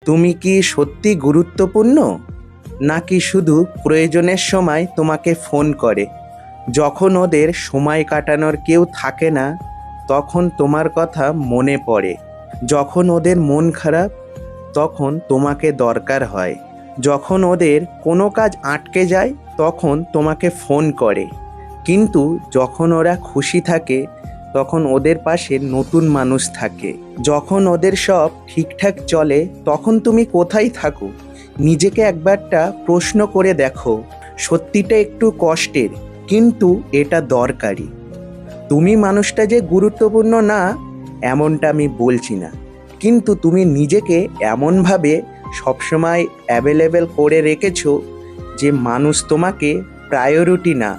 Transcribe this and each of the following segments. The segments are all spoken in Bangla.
তুমি কি সত্যি গুরুত্বপূর্ণ, নাকি শুধু প্রয়োজনের সময় তোমাকে ফোন করে? যখন ওদের সময় কাটানোর কেউ থাকে না, তখন তোমার কথা মনে পড়ে। যখন ওদের মন খারাপ, তখন তোমাকে দরকার হয়। যখন ওদের কোনো কাজ আটকে যায়, তখন তোমাকে ফোন করে। কিন্তু যখন ওরা খুশি থাকে, তখন ওদের পাশে নতুন মানুষ থাকে। যখন ওদের সব ঠিকঠাক চলে, তখন তুমি কোথায় থাকো? নিজেকে একবারটা প্রশ্ন করে দেখো। সত্যিটা একটু কষ্টের, কিন্তু এটা দরকারি। তুমি মানুষটা যে গুরুত্বপূর্ণ না, এমনটা আমি বলছি না, কিন্তু তুমি নিজেকে এমনভাবে সবসময় অ্যাভেলেবেল করে রেখেছো যে মানুষ তোমাকে প্রায়োরিটি না,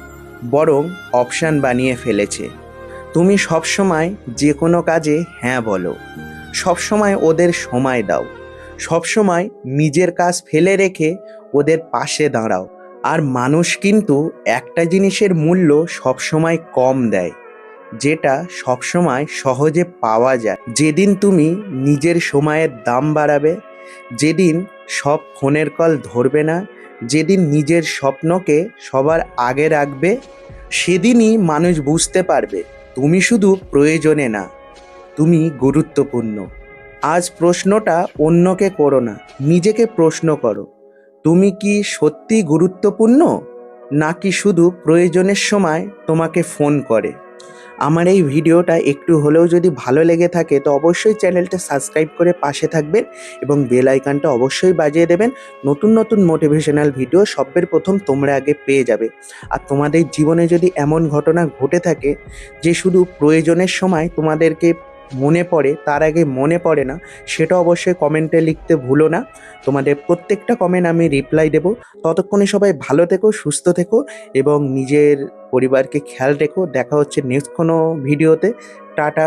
বরং অপশান বানিয়ে ফেলেছে। তুমি সবসময় যে কোনো কাজে হ্যাঁ বলো, সবসময় ওদের সময় দাও, সবসময় নিজের কাজ ফেলে রেখে ওদের পাশে দাঁড়াও। আর মানুষ কিন্তু একটা জিনিসের মূল্য সবসময় কম দেয়, যেটা সবসময় সহজে পাওয়া যায়। যেদিন তুমি নিজের সময়ের দাম বাড়াবে, যেদিন সব ফোনের কল ধরবে না, যেদিন নিজের স্বপ্নকে সবার আগে রাখবে, সেদিনই মানুষ বুঝতে পারবে তুমি শুধু প্রয়োজনে না, তুমি গুরুত্বপূর্ণ। আজ প্রশ্নটা অন্যকে করো না, নিজেকে প্রশ্ন করো। তুমি কি সত্যি গুরুত্বপূর্ণ, নাকি শুধু প্রয়োজনের সময় তোমাকে ফোন করে? আমার এই ভিডিওটা একটু হলেও যদি ভালো লেগে থাকে, তো অবশ্যই চ্যানেলটা সাবস্ক্রাইব করে পাশে থাকবেন এবং বেল আইকনটা অবশ্যই বাজিয়ে দেবেন। নতুন নতুন মোটিভেশনাল ভিডিও সবার প্রথম তোমরা আগে পেয়ে যাবে। আর তোমাদের জীবনে যদি এমন ঘটনা ঘটে থাকে যে শুধু প্রয়োজনের সময় তোমাদেরকে মনে পড়ে, তার আগে মনে পড়ে না, সেটা অবশ্যই কমেন্টে লিখতে ভুলো না। তোমাদের প্রত্যেকটা কমেন্ট আমি রিপ্লাই দেবো। ততক্ষণে সবাই ভালো থেকো, সুস্থ থেকো এবং নিজের পরিবারকে খেয়াল রেখো। দেখা হচ্ছে নেক্সট কোনো ভিডিওতে। টাটা।